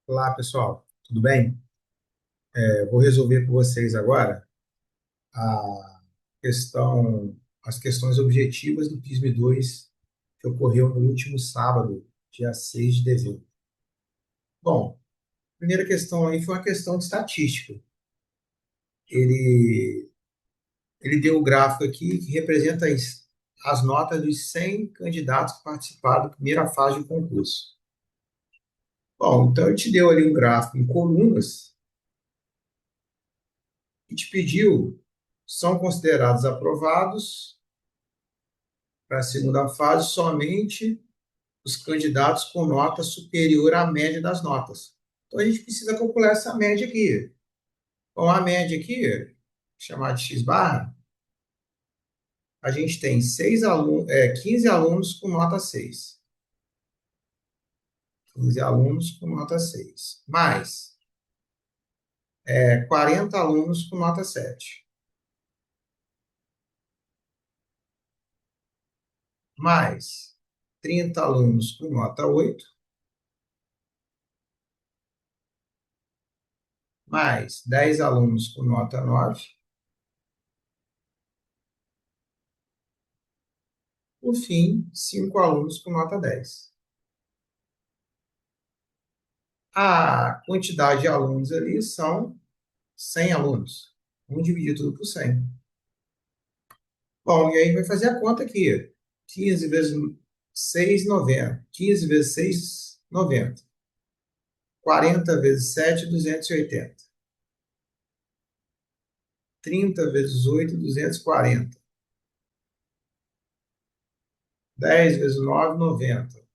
Olá, pessoal, tudo bem? Eu vou resolver com vocês agora a questão, as questões objetivas do PISM 2 que ocorreu no último sábado, dia 6 de dezembro. Bom, a primeira questão aí foi uma questão de estatística. Ele, ele deu o gráfico aqui que representa as notas dos 100 candidatos que participaram da primeira fase do concurso. Bom, então ele te deu ali um gráfico em colunas e te pediu, são considerados aprovados para a segunda fase somente os candidatos com nota superior à média das notas. Então a gente precisa calcular essa média aqui. Com a média aqui, chamada de x barra, a gente tem 15 alunos com nota 6. 15 alunos com nota 6. Mais 40 alunos com nota 7. Mais 30 alunos com nota 8. Mais 10 alunos com nota 9. Por fim, 5 alunos com nota 10. A quantidade de alunos ali são 100 alunos. Vamos dividir tudo por 100. Bom, e aí vai fazer a conta aqui. 15 vezes 6, 90. 15 vezes 6, 90. 40 vezes 7, 280. 30 vezes 8, 240. 10 vezes 9, 90.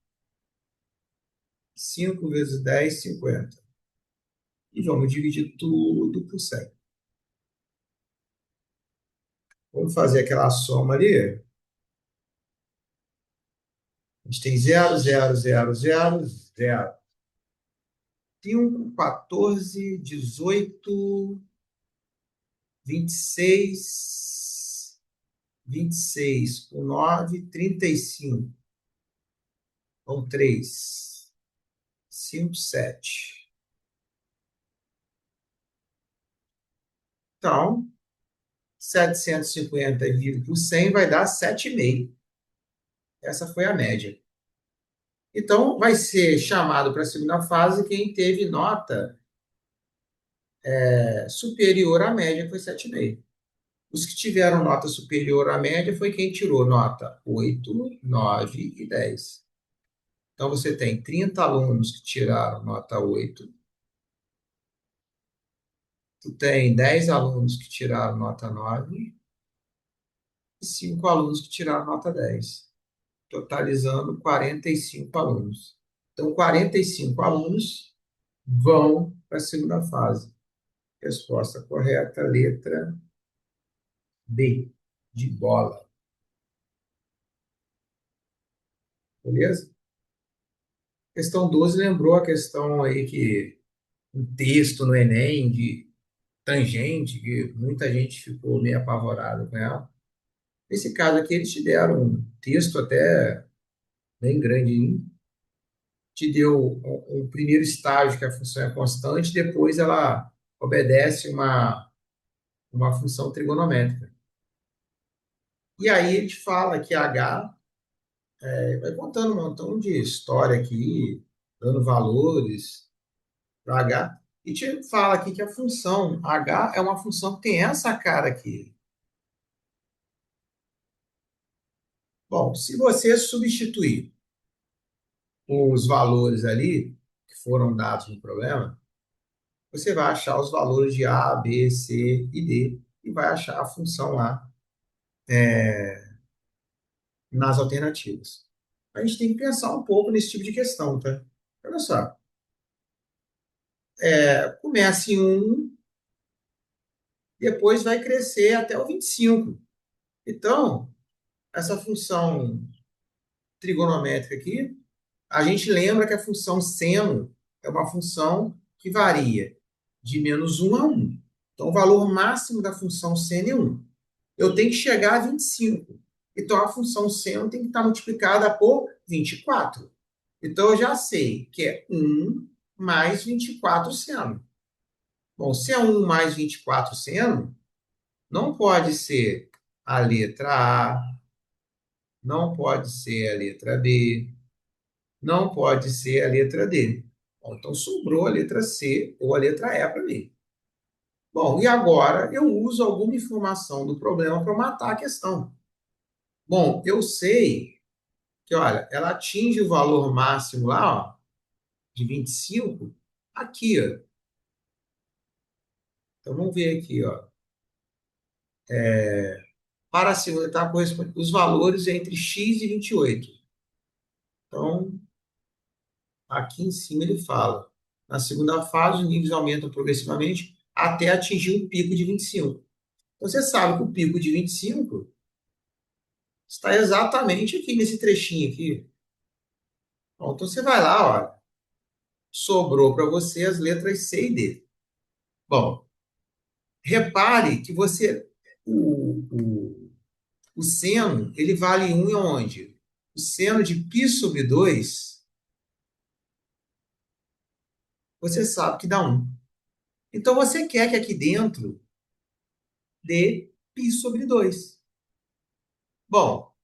5 vezes 10, 50. E vamos dividir tudo por 100. Vamos fazer aquela soma ali. A gente tem 0, 0, 0, 0, 0. 5, 14, 18, 26 com 9, 35. Com 3, 5, 7. Então, 750 dividido por 100 vai dar 7,5. Essa foi a média. Então, vai ser chamado para a segunda fase quem teve nota superior à média, que foi 7,5. Os que tiveram nota superior à média foi quem tirou nota 8, 9 e 10. Então, você tem 30 alunos que tiraram nota 8. Tu tem 10 alunos que tiraram nota 9 e 5 alunos que tiraram nota 10, totalizando 45 alunos. Então, 45 alunos vão para a segunda fase. Resposta correta, letra B, de bola. Beleza? Questão 12 lembrou a questão aí que um texto no Enem de tangente, que muita gente ficou meio apavorada com ela. Nesse caso aqui, eles te deram um texto até bem grande, te deu um primeiro estágio, que a função é constante, depois ela obedece uma função trigonométrica. E aí ele te fala que H, vai contando um montão de história aqui, dando valores para H, e te fala aqui que a função H é uma função que tem essa cara aqui. Bom, se você substituir os valores ali que foram dados no problema, você vai achar os valores de A, B, C e D e vai achar a função lá nas alternativas. A gente tem que pensar um pouco nesse tipo de questão, tá? Olha só, começa em 1, depois vai crescer até o 25. Então, essa função trigonométrica aqui, a gente lembra que a função seno é uma função que varia de -1 a 1. Então, o valor máximo da função seno é 1. Eu tenho que chegar a 25. Então, a função seno tem que estar multiplicada por 24. Então, eu já sei que é 1 mais 24 seno. Bom, se é 1 mais 24 seno, não pode ser a letra A, não pode ser a letra B, não pode ser a letra D. Bom, então sobrou a letra C ou a letra E para mim. Bom, e agora eu uso alguma informação do problema para matar a questão. Bom, eu sei que, olha, ela atinge o valor máximo lá, ó, de 25, aqui, ó. Então vamos ver aqui, ó. Para a segunda etapa corresponde os valores entre x e 28. Então, aqui em cima ele fala. Na segunda fase, os níveis aumentam progressivamente até atingir um pico de 25. Você sabe que o pico de 25 está exatamente aqui nesse trechinho aqui. Bom, então você vai lá, ó. Sobrou para você as letras C e D. Bom, repare que você o seno, ele vale 1 em onde? O seno de π sobre 2, você sabe que dá 1. Então você quer que aqui dentro dê π sobre 2. Bom,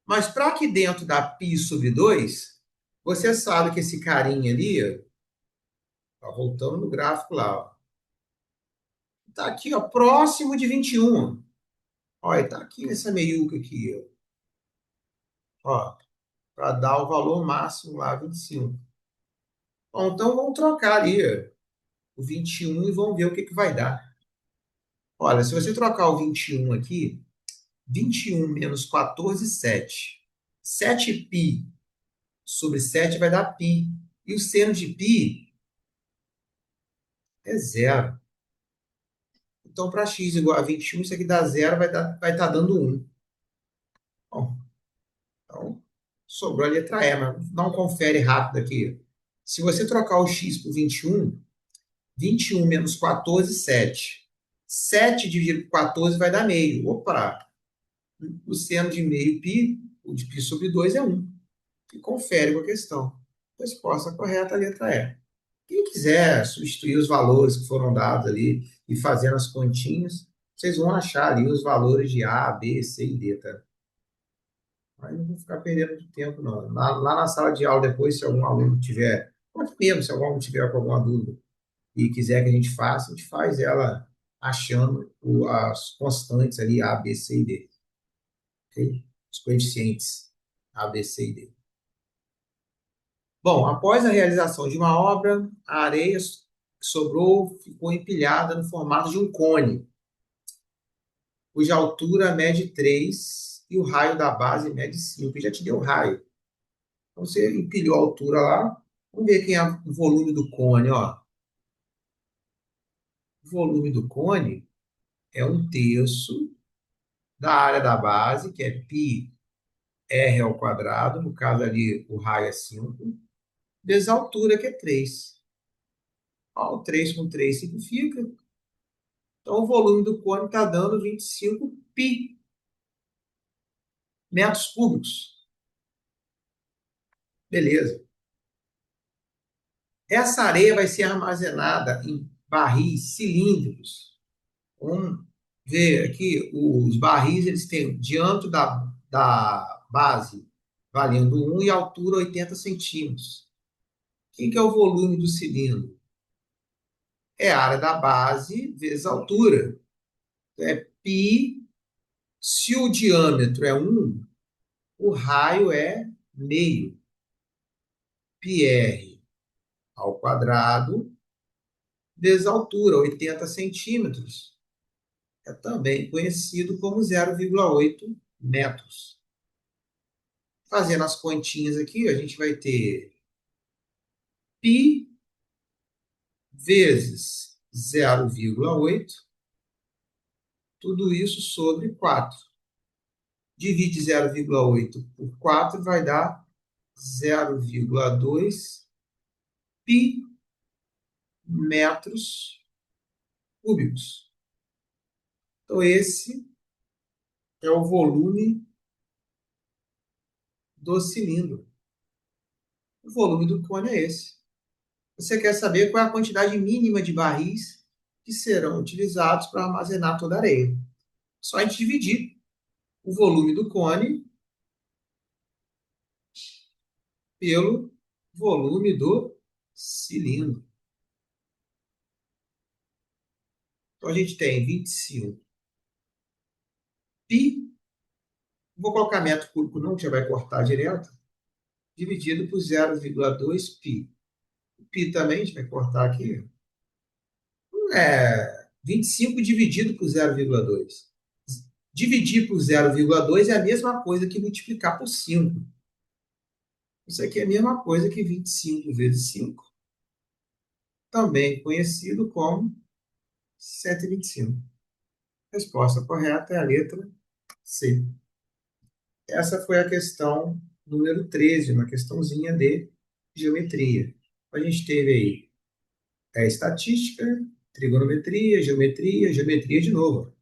mas para aqui dentro da π sobre 2, você sabe que esse carinha ali, ó, voltando no gráfico lá, está aqui, ó, próximo de 21. Olha, está aqui nessa meiuca aqui, ó, para dar o valor máximo lá, 25. Bom, então vamos trocar ali o 21 e vamos ver o que, que vai dar. Olha, se você trocar o 21 aqui, 21 menos 14, 7. 7π sobre 7 vai dar π. E o seno de π é zero. Então, para x igual a 21, isso aqui dá zero, vai estar dando 1. Bom, então, sobrou a letra E, mas dá um confere rápido aqui. Se você trocar o x por 21, 21 menos 14, 7. 7 dividido por 14 vai dar meio. Opa! O seno de meio π, o de π sobre 2 é 1. E confere com a questão. Resposta correta, a letra E. Quem quiser substituir os valores que foram dados ali e fazendo as continhas, vocês vão achar ali os valores de A, B, C e D, tá? Mas não vou ficar perdendo muito tempo, não. Lá na sala de aula, depois, se algum aluno tiver, ou aqui mesmo, se algum aluno tiver com alguma dúvida e quiser que a gente faça, a gente faz ela achando as constantes ali, A, B, C e D. Ok? Os coeficientes A, B, C e D. Bom, após a realização de uma obra, a areia que sobrou ficou empilhada no formato de um cone, cuja altura mede 3 e o raio da base mede 5. E já te deu o raio. Então você empilhou a altura lá. Vamos ver quem é o volume do cone. Ó. O volume do cone é 1/3 da área da base, que é πr ao quadrado, no caso ali o raio é 5, vezes a altura, que é 3. Ó, o 3 com 3 significa. Então, o volume do cone está dando 25 π metros cúbicos. Beleza. Essa areia vai ser armazenada em barris cilíndricos. Vamos ver aqui, os barris eles têm o diâmetro da base valendo 1 e altura 80 centímetros. O que é o volume do cilindro? É a área da base vezes a altura. Então, é π. Se o diâmetro é 1, o raio é meio. πr ao quadrado vezes a altura, 80 centímetros. É também conhecido como 0,8 metros. Fazendo as continhas aqui, a gente vai ter π vezes 0,8, tudo isso sobre 4. Divide 0,8 por 4, vai dar 0,2 π metros cúbicos. Então, esse é o volume do cilindro. O volume do cone é esse. Você quer saber qual é a quantidade mínima de barris que serão utilizados para armazenar toda a areia. Só a gente dividir o volume do cone pelo volume do cilindro. Então, a gente tem 25 π, vou colocar metro cúbico não, que já vai cortar direto, dividido por 0,2 π. O π também, a gente vai cortar aqui, 25 dividido por 0,2. Dividir por 0,2 é a mesma coisa que multiplicar por 5. Isso aqui é a mesma coisa que 25 vezes 5, também conhecido como 125. Resposta correta é a letra C. Essa foi a questão número 13, uma questãozinha de geometria. A gente teve aí estatística, trigonometria, geometria, geometria de novo.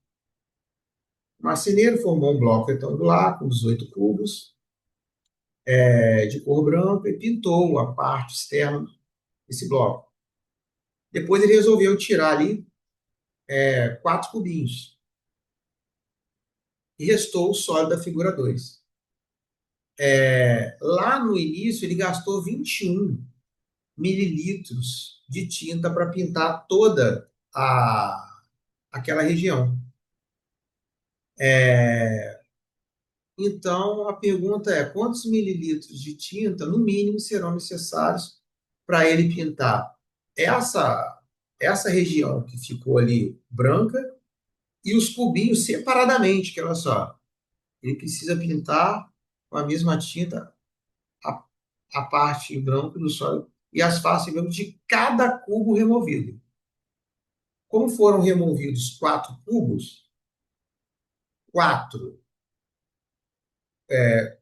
O marceneiro formou um bloco retangular com 18 cubos de cor branca e pintou a parte externa desse bloco. Depois ele resolveu tirar ali 4 cubinhos e restou o sólido da figura 2. Lá no início ele gastou 21 mililitros de tinta para pintar toda aquela região. Então, a pergunta é: quantos mililitros de tinta, no mínimo, serão necessários para ele pintar essa região que ficou ali branca e os cubinhos separadamente, que olha só, ele precisa pintar com a mesma tinta a, a parte em branco do sólido e as faces em branco de cada cubo removido. Como foram removidos 4 cubos, 4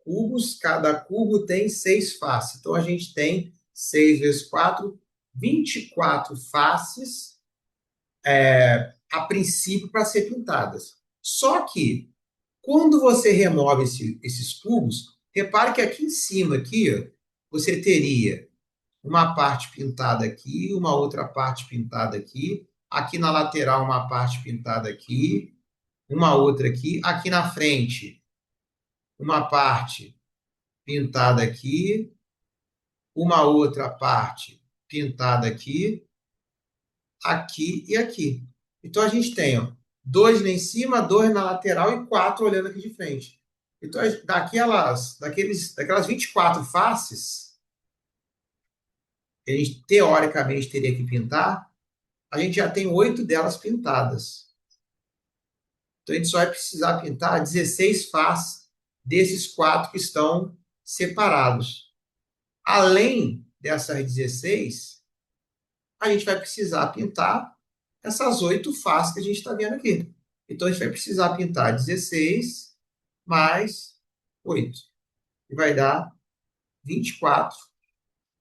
cubos, cada cubo tem 6 faces. Então, a gente tem 6 vezes 4, 24 faces, a princípio, para ser pintadas. Só que, quando você remove esses cubos, repare que aqui em cima, aqui, você teria uma parte pintada aqui, uma outra parte pintada aqui na lateral uma parte pintada aqui, uma outra aqui na frente uma parte pintada aqui, uma outra parte pintada aqui e aqui. Então a gente tem 2 lá em cima, 2 na lateral e 4 olhando aqui de frente. Então, daquelas 24 faces que a gente teoricamente teria que pintar, a gente já tem 8 delas pintadas. Então a gente só vai precisar pintar 16 faces desses 4 que estão separados. Além dessas 16, a gente vai precisar pintar essas 8 faces que a gente está vendo aqui. Então, a gente vai precisar pintar 16 mais 8. E vai dar 24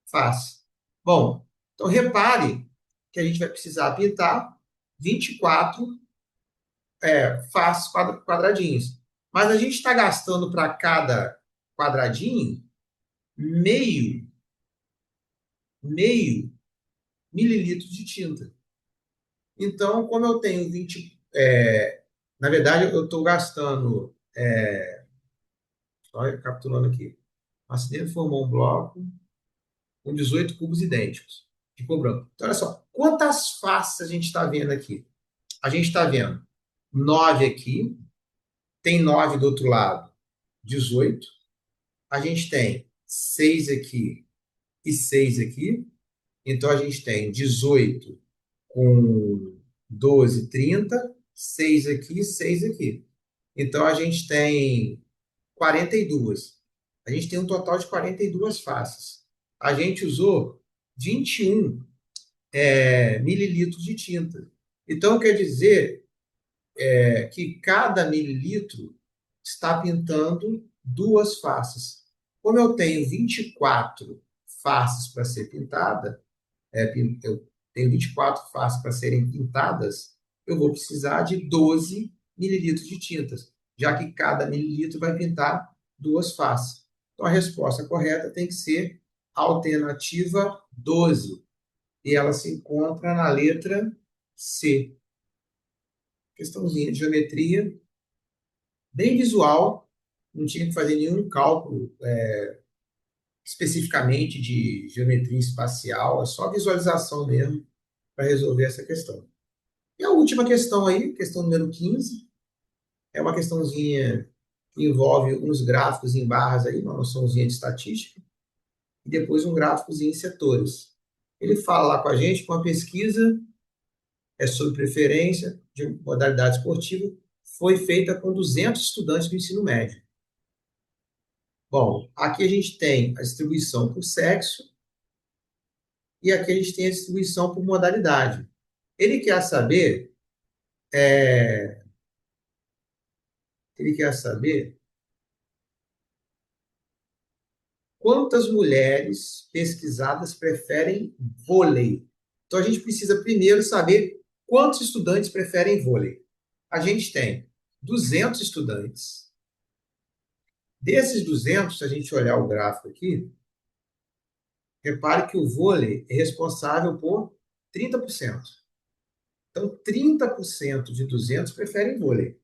faces. Bom, então repare que a gente vai precisar pintar 24 faces quadradinhos. Mas a gente está gastando para cada quadradinho meio mililitros de tinta. Então, como eu tenho 20. Na verdade, eu estou gastando. Só recapitulando aqui. O marceneiro formou um bloco com 18 cubos idênticos de cor branca. Então, olha só. Quantas faces a gente está vendo aqui? A gente está vendo 9 aqui. Tem 9 do outro lado, 18. A gente tem 6 aqui e 6 aqui. Então, a gente tem 18 com 12, 30, 6 aqui, 6 aqui. Então, a gente tem 42. A gente tem um total de 42 faces. A gente usou 21 mililitros de tinta. Então, quer dizer que cada mililitro está pintando 2 faces. Como eu tenho 24 faces para ser pintada, eu tenho 24 faces para serem pintadas, eu vou precisar de 12 mililitros de tintas, já que cada mililitro vai pintar 2 faces. Então, a resposta correta tem que ser a alternativa 12. e ela se encontra na letra C. Questãozinha de geometria, bem visual, não tinha que fazer nenhum cálculo especificamente de geometria espacial, é só visualização mesmo para resolver essa questão. E a última questão aí, questão número 15, é uma questãozinha que envolve uns gráficos em barras aí, uma noçãozinha de estatística, e depois um gráficozinho em setores. Ele fala lá com a gente que uma pesquisa sobre preferência de modalidade esportiva foi feita com 200 estudantes do ensino médio. Bom, aqui a gente tem a distribuição por sexo e aqui a gente tem a distribuição por modalidade. Ele quer saber, é, ele quer saber quantas mulheres pesquisadas preferem vôlei. Então a gente precisa primeiro saber quantos estudantes preferem vôlei. A gente tem 200 estudantes. Desses 200, se a gente olhar o gráfico aqui, repare que o vôlei é responsável por 30%. Então, 30% de 200 preferem vôlei.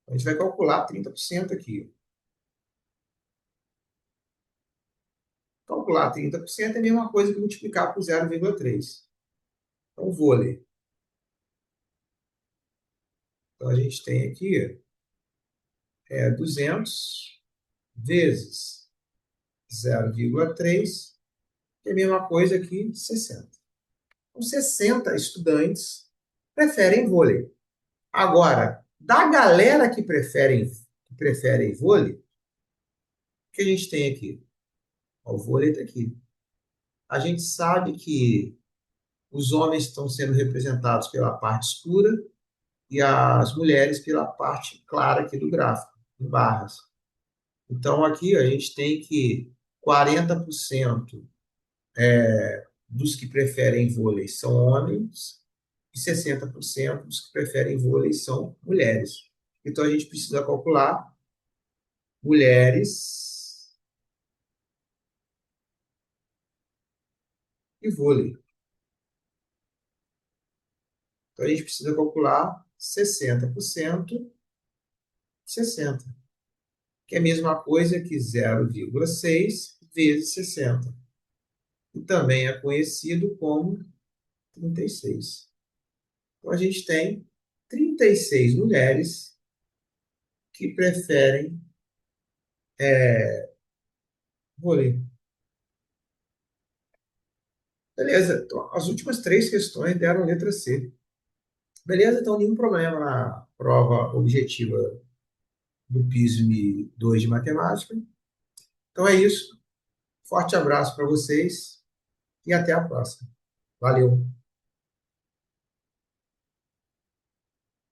A gente vai calcular 30% aqui. Calcular 30% é a mesma coisa que multiplicar por 0,3. Então, vôlei. Então, a gente tem aqui 200 vezes 0,3, que é a mesma coisa que 60. Então, 60 estudantes preferem vôlei. Agora, da galera que preferem vôlei, o que a gente tem aqui? O vôlei está aqui. A gente sabe que os homens estão sendo representados pela parte escura e as mulheres pela parte clara aqui do gráfico, em barras. Então, aqui a gente tem que 40% dos que preferem vôlei são homens e 60% dos que preferem vôlei são mulheres. Então, a gente precisa calcular mulheres e vôlei. Então, a gente precisa calcular 60%, 60%, que é a mesma coisa que 0,6 vezes 60. E também é conhecido como 36. Então, a gente tem 36 mulheres que preferem vôlei. Beleza, então, as últimas três questões deram letra C. Beleza, então nenhum problema na prova objetiva do PISM 2 de matemática. Então é isso. Forte abraço para vocês e até a próxima. Valeu!